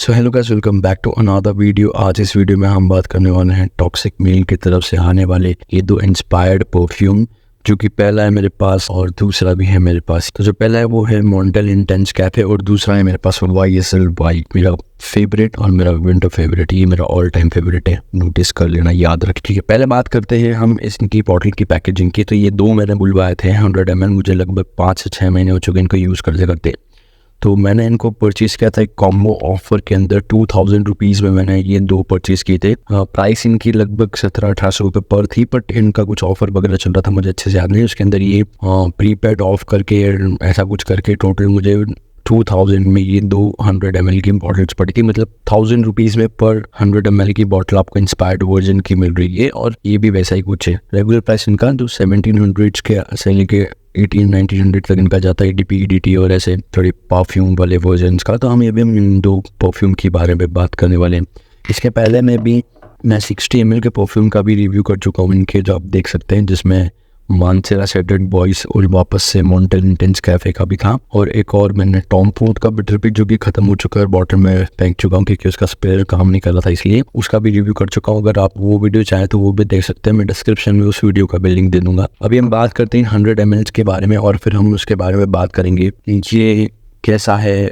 So hello guys, welcome back to another video. आज इस video में हम बात करने वाले हैं टॉक्सिक मेल की तरफ से आने वाले ये दो इंस्पायर्ड परफ्यूम, जो कि पहला है मेरे पास और दूसरा भी है मेरे पास। तो जो पहला है वो है मॉन्टल इंटेंस कैफे और दूसरा है मेरे पास YSL वाई, मेरा फेवरेट और मेरा विंटर फेवरेट। ये मेरा ऑल टाइम फेवरेट है, नोटिस कर लेना, याद रख। ठीक है, पहले बात करते हैं हम इसकी बॉटल की पैकेजिंग की। तो ये दो मैंने बुलवाए थे 100 ml, मुझे लगभग 5 से 6 महीने हो चुके इनको यूज़ करते करते। तो मैंने इनको परचेज़ किया था एक कॉम्बो ऑफर के अंदर 2000 रुपीज़ में मैंने ये दो परचेज़ किए थे। प्राइस इनकी लगभग 1700-1800 रुपये पर थी, बट इनका कुछ ऑफर वगैरह चल रहा था, मुझे अच्छे से याद नहीं। उसके अंदर ये प्रीपेड ऑफ करके ऐसा कुछ करके टोटल मुझे 2000 में ये 200 ml की बॉटल्स पड़ी थी। मतलब 1000 रुपीज़ में पर 100 ml की बॉटल आपको इंस्पायर्ड वर्जन की मिल रही है, और ये भी वैसा ही कुछ है। रेगुलर प्राइस इनका जो 1700 के से लेके 1800-1900 तक इनका जाता है, EDP EDT और ऐसे थोड़ी परफ्यूम वाले वर्जन्स का। तो हम ये भी इन दो परफ्यूम के बारे में बात करने वाले हैं। इसके पहले मैं 60 ml के परफ्यूम का भी रिव्यू कर चुका हूँ इनके, जो आप देख सकते हैं, जिसमें मानसेरा सेडेड बॉयज़ और वापस से मॉन्टल इंटेंस कैफे का भी था, और एक और मैंने टॉम फोर्ड का बिटर पिक जो कि खत्म हो चुका है, बॉटल में फेंक चुका हूँ क्योंकि उसका स्पेयर काम नहीं कर रहा था, इसलिए उसका भी रिव्यू कर चुका हूँ। अगर आप वो वीडियो चाहें तो वो भी देख सकते हैं, मैं डिस्क्रिप्शन में उस वीडियो का भी लिंक दे दूंगा। अभी हम बात करते हैं 100 ml के बारे में, और फिर हम उसके बारे में बात करेंगे ये कैसा है,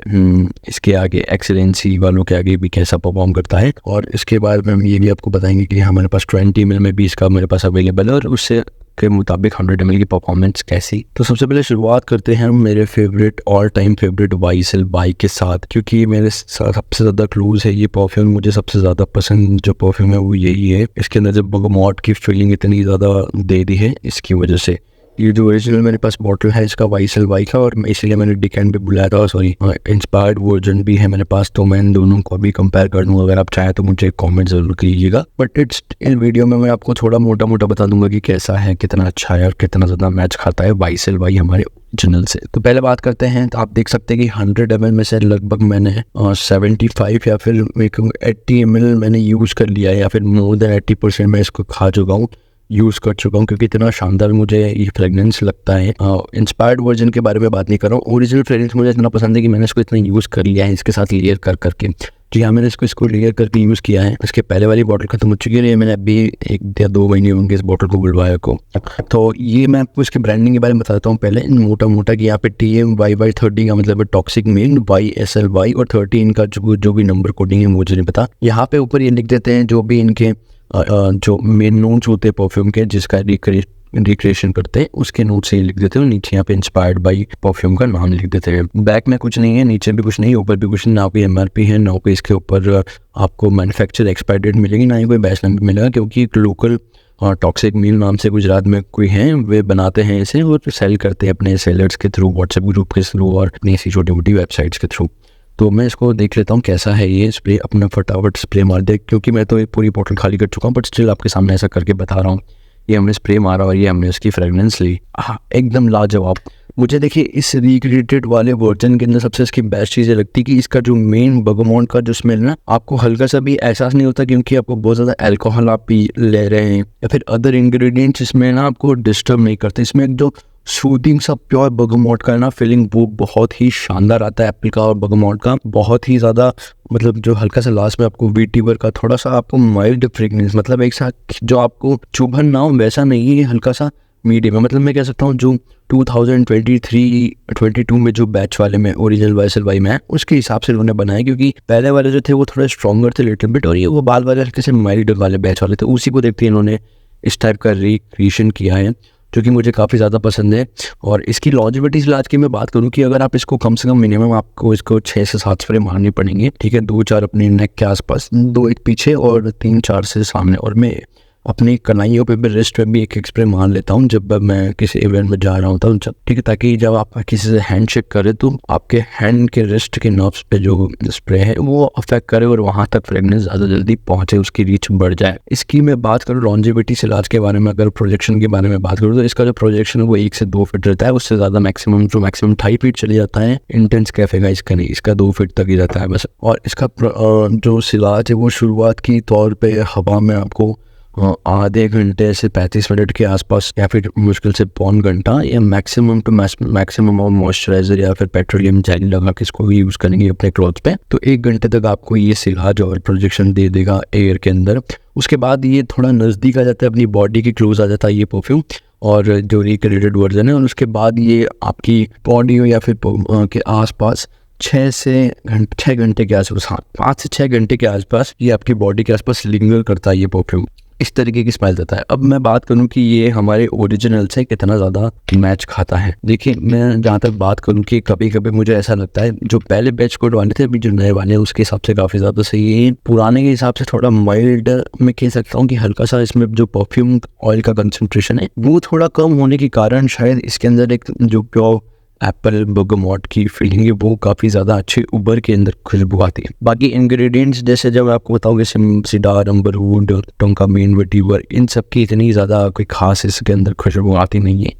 इसके आगे एक्सीलेंसी वालों के आगे भी कैसा परफॉर्म करता है, और इसके बाद में हम ये भी आपको बताएंगे कि हमारे पास 20 ml में भी इसका मेरे पास अवेलेबल है, और उससे के मुताबिक 100 ml की परफॉर्मेंस कैसी। तो सबसे पहले शुरुआत करते हैं हम मेरे favourite all time favourite YSL Y के साथ, क्योंकि ये मेरे साथ सबसे ज़्यादा क्लोज है। ये परफ्यूम मुझे सबसे ज़्यादा पसंद जो परफ्यूम है वो यही है। इसके अंदर जब बगमॉट की फीलिंग इतनी ज़्यादा दे दी है, इसकी वजह से ये जो ओरिजिनल मेरे पास बॉटल है इसका YSL वाई का, और इसलिए मैंने डिकैन पे बुलाया था, सॉरी इंस्पायर्ड वर्जन भी है मेरे पास। तो मैं इन दोनों को भी कंपेयर कर दूँगा, अगर आप चाहें तो मुझे कमेंट ज़रूर कीजिएगा। बट इस वीडियो में मैं आपको थोड़ा मोटा मोटा बता दूंगा कि कैसा है, कितना अच्छा है और कितना ज़्यादा मैच खाता है YSL वाई हमारे ओरिजिनल से। तो पहले बात करते हैं, तो आप देख सकते हैं कि 100 ml में से लगभग मैंने 75 या फिर 80 ml मैंने यूज़ कर लिया है, या फिर मोर देन 80% मैं इसको खा चुका हूँ, यूज़ कर चुका हूँ, क्योंकि इतना शानदार मुझे ये फ्रेगनेंस लगता है। इंस्पायर्ड वर्जन के बारे में बात नहीं कर रहा हूँ, ओरिजिनल फ्रेगनेंस मुझे इतना पसंद है कि मैंने इसको इतना यूज़ कर लिया है इसके साथ लेयर कर करके। जी हाँ, मैंने इसको लेयर करके यूज़ किया है। इसके पहले वाली बॉटल खत्म हो चुकी है, मैंने अभी 1 या 2 महीने होंगे इस बॉटल को बुलवाया को। तो ये मैं आपको इसके ब्रांडिंग के बारे में बताता हूँ पहले मोटा कि यहाँ पे TMYY30 का मतलब है टॉक्सिक मेल, YSL वाई, और 13 का जो भी नंबर कोडिंग है मुझे नहीं पता। यहाँ पे ऊपर ये लिख देते हैं जो भी इनके जो मेन नोट्स होते हैं परफ्यूम के, जिसका रिक्रिएशन करते हैं, उसके नोट से लिख देते हैं, नीचे यहाँ पे इंस्पायर्ड बाई परफ्यूम का नाम लिख देते हैं। बैक में कुछ नहीं है, नीचे भी कुछ नहीं, ऊपर भी कुछ नहीं, ना कोई MRP है, ना कोई इसके ऊपर आपको मैन्युफैक्चर एक्सपायरी डेट मिलेगी, ना ही कोई बैच नंबर मिलेगा, क्योंकि एक लोकल टॉक्सिक मील नाम से गुजरात में कोई है, वे बनाते हैं इसे और सेल करते हैं अपने सेलर्स के थ्रू, व्हाट्सएप ग्रुप के थ्रू और अपनी ऐसी छोटी मोटी वेबसाइट्स के थ्रू। तो मैं इसको देख लेता हूँ कैसा है ये स्प्रे, अपना फटाफट स्प्रे मार दे, क्योंकि मैं तो एक पूरी बॉटल खाली कर चुका हूँ, बट स्टिल आपके सामने ऐसा करके बता रहा हूँ। ये हमने स्प्रे मारा और ये हमने इसकी फ्रेगनेंस ली, हाँ एकदम लाजवाब। मुझे देखिए इस रिक्रिएटेड वाले वर्जन के अंदर सबसे इसकी बेस्ट चीज़ें लगती है कि इसका जो मेन बगमॉन्ट का जो स्मेल ना, आपको हल्का सा भी एहसास नहीं होता, क्योंकि आपको बहुत ज़्यादा अल्कोहल आप पी ले रहे हैं या फिर अदर इंग्रेडिएंट्स इसमें ना आपको डिस्टर्ब नहीं करते। इसमें एक जो सूदिंग सा प्योर बगमॉट का ना फीलिंग, वो बहुत ही शानदार आता है। एप्पल का और बगमॉट का बहुत ही ज़्यादा, मतलब जो हल्का सा लास्ट में आपको वीटीवर का थोड़ा सा आपको माइल्ड फ्रेगनेंस, मतलब एक साथ जो आपको चुभन ना हो वैसा नहीं है, हल्का सा मीडियम है। मतलब मैं कह सकता हूँ जो 2023-22 में जो बैच वाले में ओरिजिनल YSL वाई में है, उसके हिसाब से उन्होंने बनाया, क्योंकि पहले वाले जो थे वो थोड़े स्ट्रॉन्गर थे लिटिल बिट, और ये वो बाद वाले हल्के से माइल्ड वाले बैच वाले थे, उसी को देखते इन्होंने इस टाइप का रिक्रिएशन किया है, जो कि मुझे काफ़ी ज़्यादा पसंद है। और इसकी लॉन्जेविटी आज की मैं बात करूँ कि अगर आप इसको कम से कम मिनिमम आपको इसको 6 से 7 स्प्रे मारनी पड़ेंगे, ठीक है, 2-4 अपने नेक के आसपास, 2 एक पीछे और 3-4 से सामने, और मैं अपनी कलाइयों पे भी, रिस्ट पे भी एक स्प्रे मार लेता हूँ जब मैं किसी इवेंट में जा रहा होता हूँ, ठीक है, ताकि जब आप किसी से हैंड शेक करें तो आपके हैंड के रिस्ट के नर्व्स पे जो स्प्रे है वो अफेक्ट करे और वहाँ तक फ्रेगनेंस ज़्यादा जल्दी पहुँचे, उसकी रीच बढ़ जाए। इसकी मैं बात करूँ लॉन्जेविटी से इलाज के बारे में, अगर प्रोजेक्शन के बारे में बात करूँ तो इसका जो प्रोजेक्शन है वो 1 से 2 फीट रहता है, उससे ज़्यादा मैक्सिमम 2.5 फीट चले जाता है। इंटेंस कैफे का इसका नहीं, इसका 2 फीट तक ही रहता है बस। और इसका जो सिलाज है वो शुरुआत की तौर पर हवा में आपको आधे घंटे से 35 मिनट के आसपास या फिर मुश्किल से पौन घंटा या maximum two maximum of moisturiser या फिर पेट्रोलियम जेल लगा के इसको यूज़ करेंगे अपने क्लॉथ पे, तो 1 घंटे तक आपको ये सिलहाज और प्रोजेक्शन दे देगा एयर के अंदर। उसके बाद ये थोड़ा नज़दीक आ जाता है, अपनी बॉडी के क्लोज आ जाता है ये परफ्यूम, और जो रिक्रिएटेड वर्जन है, और उसके बाद ये आपकी बॉडी या फिर के आसपास 6 घंटे के आसपास, हाँ 5 से 6 घंटे के आसपास ये आपकी बॉडी के आसपास लिंगर करता है ये परफ्यूम। इस तरीके की स्मेल देता है। अब मैं बात करूं कि ये हमारे ओरिजिनल से कितना ज़्यादा मैच खाता है। देखिए, मैं जहाँ तक बात करूं कि कभी कभी मुझे ऐसा लगता है जो पहले बैच कोड वाले थे, अभी जो नए वाले हैं उसके हिसाब से काफ़ी ज़्यादा सही है। पुराने के हिसाब से थोड़ा माइल्ड मैं कह सकता हूँ कि हल्का सा इसमें जो परफ्यूम ऑयल का कंसनट्रेशन है वो थोड़ा कम होने के कारण शायद इसके अंदर एक जो प्योर एप्पल बर्गमॉट की फीलिंग है वो काफ़ी ज़्यादा अच्छी उबर के अंदर खुशबू आती है। बाकी इंग्रेडिएंट्स जैसे जब मैं आपको बताऊँ कि सीडार, अम्बरवुड, टोंका मेन, वेटिवर, इन सब की इतनी ज़्यादा कोई खास इसके अंदर खुशबू आती नहीं है,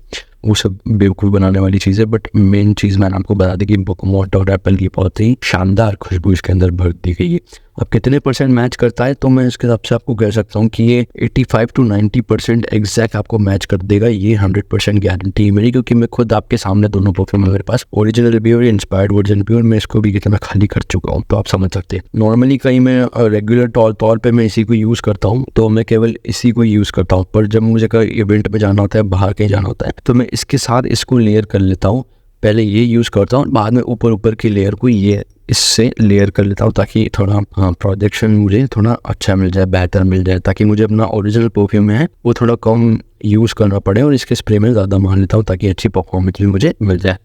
वो सब बेवकूफ़ बनाने वाली चीज़ है। बट मेन चीज़ मैंने आपको बता दी कि बर्गमॉट और एप्पल की बहुत ही शानदार खुशबू इसके अंदर भर दी गई है। अब कितने परसेंट मैच करता है, तो मैं इसके हिसाब से आपको कह सकता हूँ कि ये 85 to 90% एग्जैक्ट आपको मैच कर देगा। ये 100% गारंटी है मेरी, क्योंकि मैं खुद आपके सामने दोनों परफ्यूम है मेरे पास, ओरिजिनल भी और इंस्पायर्ड वर्जन भी, और मैं इसको भी कितना खाली कर चुका हूँ, तो आप समझ सकते हैं। नॉर्मली कहीं मैं रेगुलर तौर पे मैं इसी को यूज़ करता हूँ, तो मैं केवल इसी को यूज़ करता हूँ। पर जब मुझे कहीं इवेंट में जाना होता है, बाहर कहीं जाना होता है, तो मैं इसके साथ इसको लेयर कर लेता हूँ। पहले ये यूज़ करता हूँ, बाद में ऊपर की लेयर को ये इससे लेयर कर लेता हूँ, ताकि थोड़ा प्रोजेक्शन मुझे थोड़ा अच्छा मिल जाए, बेहतर मिल जाए, ताकि मुझे अपना ओरिजिनल परफ्यूम है वो थोड़ा कम यूज़ करना पड़े और इसके स्प्रे में ज़्यादा मान लेता हूँ, ताकि अच्छी परफॉर्मेंस भी मुझे मिल जाए।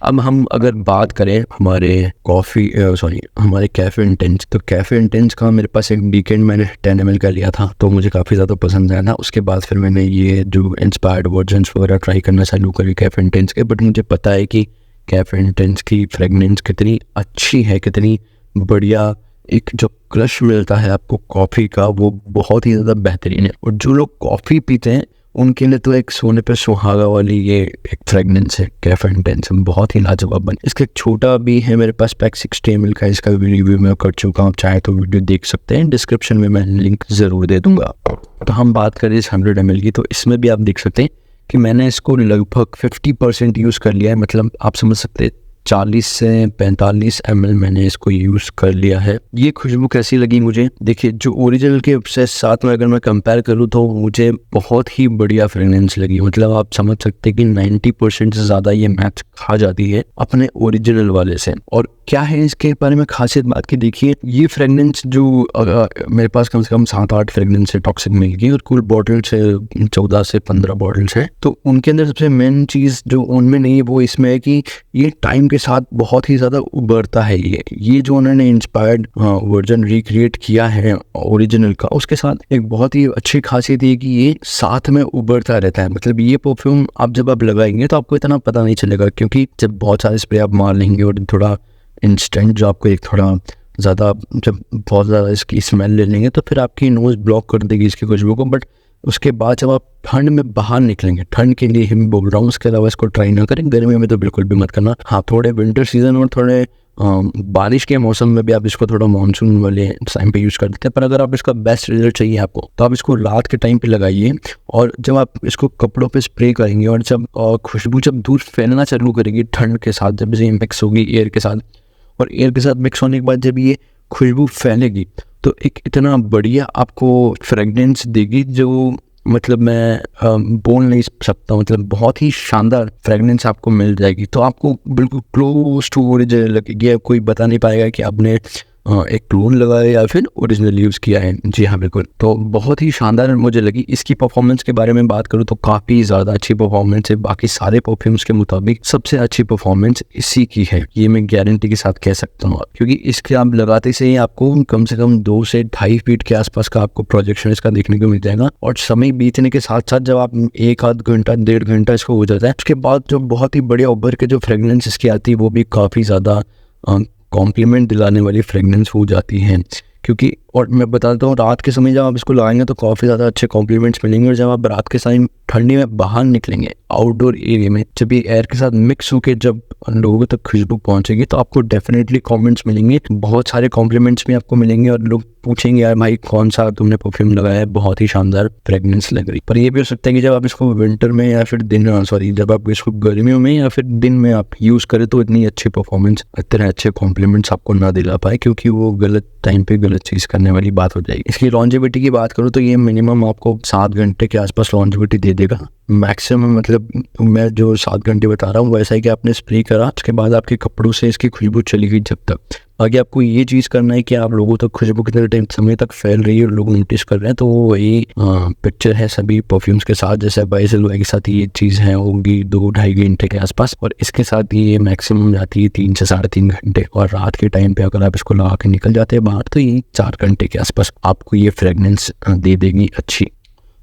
अब हम अगर बात करें हमारे कैफ़े इंटेंस, तो कैफ़े इंटेंस का मेरे पास एक वीकेंड मैंने 10 ml का लिया था, तो मुझे काफ़ी ज़्यादा पसंद आया ना। उसके बाद फिर मैंने ये जो इंस्पायर्ड वर्जन्स वगैरह ट्राई करना चालू करी कैफ़े इंटेंस के। बट मुझे पता है कि कैफ़े इंटेंस की फ्रेगनेंस कितनी अच्छी है, कितनी बढ़िया, एक जो क्रश मिलता है आपको कॉफ़ी का वो बहुत ही ज़्यादा बेहतरीन है। और जो लोग कॉफ़ी पीते हैं उनके लिए तो एक सोने पे सुहागा वाली ये एक फ्रेगनेंस है कैफ़े इंटेंस, बहुत ही लाजवाब बन। इसका एक छोटा भी है मेरे पास पैक 60 ml का, इसका भी रिव्यू मैं कर चुका हूँ, चाहे तो वीडियो देख सकते हैं, डिस्क्रिप्शन में मैं लिंक ज़रूर दे दूँगा। तो हम बात करें इस 100 ml की, तो इसमें भी आप देख सकते हैं कि मैंने इसको लगभग 50% यूज़ कर लिया है। मतलब आप समझ सकते हैं 40 से 45 ml मैंने इसको यूज़ कर लिया है। ये खुशबू कैसी लगी मुझे, देखिए जो ओरिजिनल के से साथ में अगर मैं कंपेयर करूँ तो मुझे बहुत ही बढ़िया फ्रेगनेंस लगी। मतलब आप समझ सकते हैं कि 90% से ज़्यादा ये मैच खा जाती है अपने ओरिजिनल वाले से। और क्या है इसके बारे में खासियत बात की, देखिए ये फ्रेगनेंस जो मेरे पास कम से कम 7-8 फ्रेगनेंस है टॉक्सिक मिल गई, और कुल बॉटल्स है 14 से 15 बॉटल्स है। तो उनके अंदर सबसे मेन चीज़ जो उनमें नहीं है वो इसमें है कि ये टाइम के साथ बहुत ही ज़्यादा उभरता है। ये जो उन्होंने इंस्पायर्ड वर्जन रिक्रिएट किया है ओरिजिनल का, उसके साथ एक बहुत ही अच्छी खासियत है कि ये साथ में उभरता रहता है। मतलब ये परफ्यूम आप जब आप लगाएंगे तो आपको इतना पता नहीं चलेगा, क्योंकि जब बहुत सारे स्प्रे आप मार लेंगे और थोड़ा इंस्टेंट जो आपको एक थोड़ा ज़्यादा जब बहुत ज़्यादा इसकी स्मेल ले लेंगे तो फिर आपकी नोज़ ब्लॉक कर देगी इसकी खुशबू को। बट उसके बाद जब आप ठंड में बाहर निकलेंगे, ठंड के लिए हम बोल रहा हूँ, उसके अलावा इसको ट्राई ना करें, गर्मी में तो बिल्कुल भी मत करना। हाँ, थोड़े विंटर सीजन और थोड़े बारिश के मौसम में भी आप इसको थोड़ा मानसून वाले टाइम पे यूज़ कर देते हैं। पर अगर आप इसका बेस्ट रिजल्ट चाहिए आपको, तो आप इसको रात के टाइम पे लगाइए, और जब आप इसको कपड़ों पे स्प्रे करेंगे और जब खुशबू जब दूर फैलना चालू करेगी ठंड के साथ, जब ये मिक्स होगी एयर के साथ, और एयर के साथ मिक्स होने के बाद जब ये खुशबू फैलेगी तो एक इतना बढ़िया आपको फ्रेगनेंस देगी जो मतलब मैं बोल नहीं सकता। मतलब बहुत ही शानदार फ्रेगनेंस आपको मिल जाएगी, तो आपको बिल्कुल क्लोज टू ओरिजिनल लगेगी। कोई बता नहीं पाएगा कि आपने एक क्लोन लगाया या फिर ओरिजिनल यूज़ किया है। जी हाँ, बिल्कुल। तो बहुत ही शानदार मुझे लगी। इसकी परफॉर्मेंस के बारे में बात करूँ तो काफ़ी ज़्यादा अच्छी परफॉर्मेंस है, बाकी सारे परफ्यूम्स के मुताबिक सबसे अच्छी परफॉर्मेंस इसी की है, ये मैं गारंटी के साथ कह सकता हूँ। क्योंकि इसके आप लगाते से ही आपको कम से कम 2 से 2.5 फीट के आसपास का आपको प्रोजेक्शन इसका देखने को मिल जाएगा। और समय बीतने के साथ साथ जब आप 1-आध घंटा 1.5 घंटा इसको हो जाता है, उसके बाद जो बहुत ही बढ़िया उभर के जो फ्रेगनेंस इसकी आती है वो भी काफ़ी ज़्यादा कॉम्प्लीमेंट दिलाने वाली फ्रेगनेंस हो जाती है। क्योंकि और मैं बताता हूँ रात के समय जब आप इसको लगाएंगे तो काफ़ी ज़्यादा अच्छे कॉम्प्लीमेंट्स मिलेंगे। और जब आप रात के टाइम ठंडी में बाहर निकलेंगे आउटडोर एरिया में, जब ये एयर के साथ मिक्स होकर जब लोगों तक खुशबू पहुंचेगी तो आपको डेफिनेटली कमेंट्स मिलेंगे, बहुत सारे कॉम्प्लीमेंट्स भी आपको मिलेंगे और लोग पूछेंगे यार भाई कौन सा तुमने परफ्यूम लगाया है, बहुत ही शानदार फ्रेगनेंस लग रही। पर ये भी हो सकता है कि जब आप इसको विंटर में या फिर जब आप इसको गर्मियों में या फिर दिन में आप यूज़ करें तो इतनी अच्छी परफॉर्मेंस, इतने अच्छे कॉम्प्लीमेंट्स आपको ना दिला पाए, क्योंकि वो गलत टाइम पे गलत चीज़ करने वाली बात हो जाएगी। इसकी लॉन्जेविटी की बात करूँ तो ये मिनिमम आपको 7 घंटे के आसपास लॉन्जेविटी दे देगा मैक्सिमम। मतलब मैं जो 7 घंटे बता रहा हूँ वैसा ही कि आपने स्प्रे करा, उसके बाद आपके कपड़ों से इसकी खुशबू चली गई जब तक। आगे आपको ये चीज़ करना है कि आप लोगों तक खुशबू कितने टाइम समय तक फैल रही है और लोग नोटिस कर रहे हैं, तो वही पिक्चर है सभी परफ्यूम्स के साथ। जैसे बाइसेल के साथ ये चीज़ है होगी 2-2.5 घंटे के आसपास, और इसके साथ ये मैक्सिमम जाती है 3 से 3.5 घंटे। और रात के टाइम पे अगर आप इसको लगा के निकल जाते हैं बाहर तो ये 4 घंटे के आसपास आपको ये फ्रेगनेंस दे देगी अच्छी।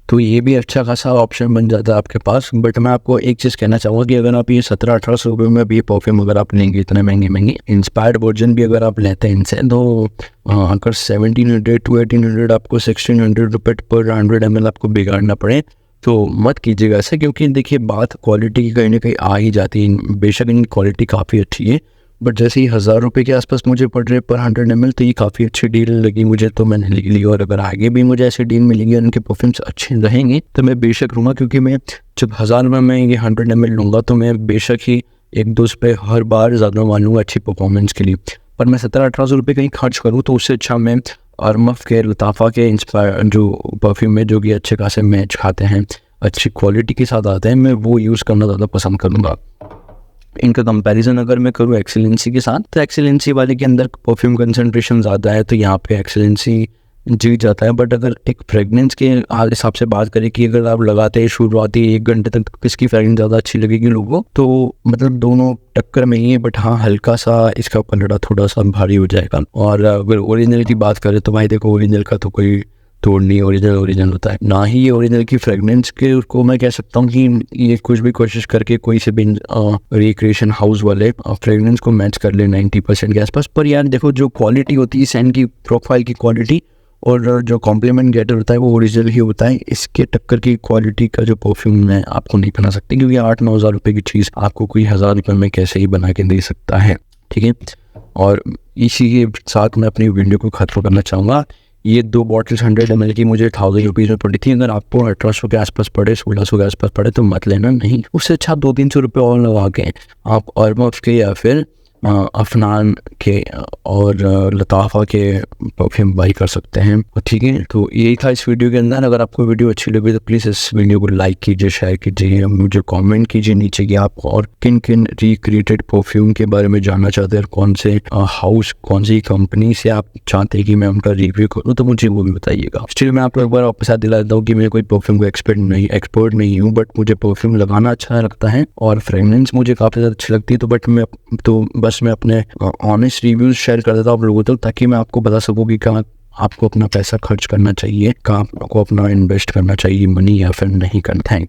तो ये भी अच्छा खासा ऑप्शन बन जाता है आपके पास। बट मैं आपको एक चीज़ कहना चाहूँगा कि अगर आप ये 1700-1800 रुपये में भी परफ्यूम अगर आप लेंगे, इतने महंगे इंस्पायर्ड वर्जन भी अगर आप लेते हैं इनसे, तो अगर 1700 to 1800 आपको 1600 रुपये पर 100 ml आपको बिगाड़ना पड़े तो मत कीजिएगा ऐसे। क्योंकि देखिए बात क्वालिटी की कहीं ना कहीं आ ही जाती है। बेशक इनकी क्वालिटी काफ़ी अच्छी है, बट जैसे ही 1000 रुपये के आसपास मुझे पड़ रहे पर 100 ml, तो ये काफ़ी अच्छी डील लगी मुझे, तो मैंने ले ली। और अगर आगे भी मुझे ऐसी डील मिलेंगी और इनके परफ्यूम्स अच्छे रहेंगे तो मैं बेशक लूँगा। क्योंकि मैं जब 1000 में मैं ये 100 ml लूँगा तो मैं बेशक ही 1-2 पे हर बार ज़्यादा मानूंगा अच्छी परफॉर्मेंस के लिए। पर मैं 1700-1800 रुपये कहीं खर्च करूँ तो उससे अच्छा मैं अरमफ के, लताफ़ा के इंस्पायर जो परफ्यूम है जो कि अच्छे खासे मैच खाते हैं, अच्छी क्वालिटी के साथ आते हैं, मैं वो यूज़ करना ज़्यादा पसंद करूँगा। इनका कंपैरिजन अगर मैं करूँ एक्सीलेंसी के साथ, तो एक्सीलेंसी वाले के अंदर परफ्यूम कंसंट्रेशन ज़्यादा है तो यहाँ पे एक्सीलेंसी जीत जाता है। बट अगर एक फ्रेगनेंस के हिसाब से बात करें कि अगर आप लगाते हैं शुरुआती 1 घंटे तक किसकी फ्रेगनेंस ज़्यादा अच्छी लगेगी लोगों, तो मतलब दोनों टक्कर में ही है। बट हाँ हल्का सा इसका पलड़ा थोड़ा सा भारी हो जाएगा। और अगर ओरिजिनल की बात करें तो भाई देखो ओरिजिनल का तो कोई तोड़ नहीं, ओरिजिनल होता है। ना ही ये ओरिजिनल की फ्रेगनेंस के उसको मैं कह सकता हूँ कि ये कुछ भी कोशिश करके कोई से भी रिक्रिएशन हाउस वाले फ्रेगनेंस को मैच कर ले 90% के आसपास। पर यार देखो जो क्वालिटी होती है सेंट की, प्रोफाइल की क्वालिटी, और जो कॉम्प्लीमेंट गेटर होता है वो ओरिजिनल ही होता है। इसके टक्कर की क्वालिटी का जो परफ्यूम है आपको नहीं बना सकते, क्योंकि 8-9 हज़ार रुपये की चीज़ आपको कोई 1000 रुपये में कैसे ही बना के दे सकता है। ठीक है, और इसी के साथ मैं अपनी वीडियो को खत्म करना चाहूँगा। ये 2 बॉटल्स 100 ml की मुझे 1000 रुपीज़ में पड़ी थी। अगर आपको 1800 के आसपास पड़े, 1600 के आसपास पड़े तो मत लेना, नहीं। उससे अच्छा 200-300 रुपये और लगा के आप अरमफ के या फिर अफनान के और लताफ़ा के परफ्यूम बाई कर सकते हैं। ठीक है, तो यही था इस वीडियो के अंदर। अगर आपको वीडियो अच्छी लगी तो प्लीज़ इस वीडियो को लाइक कीजिए, शेयर कीजिए, मुझे कमेंट कीजिए नीचे कि आप और किन किन रिक्रिएटेड परफ्यूम के बारे में जानना चाहते हैं, कौन से हाउस, कौन सी कंपनी से आप चाहते हैं कि मैं उनका रिव्यू करूँ, तो मुझे वो भी बताइएगा। स्टिल मैं आपको एक बार वापस याद दिला देता हूँ कि मैं कोई परफ्यूम को एक्सपर्ट नहीं हूँ, बट मुझे परफ्यूम लगाना अच्छा लगता है और फ्रेगनेंस मुझे काफ़ी ज़्यादा अच्छी लगती है। तो बस मैं अपने ऑनेस्ट रिव्यूज शेयर कर देता हूँ आप लोगों तक, ताकि मैं आपको बता सकूँ कि कहाँ आपको अपना पैसा खर्च करना चाहिए, कहाँ आपको अपना इन्वेस्ट करना चाहिए मनी या फिर नहीं करना है।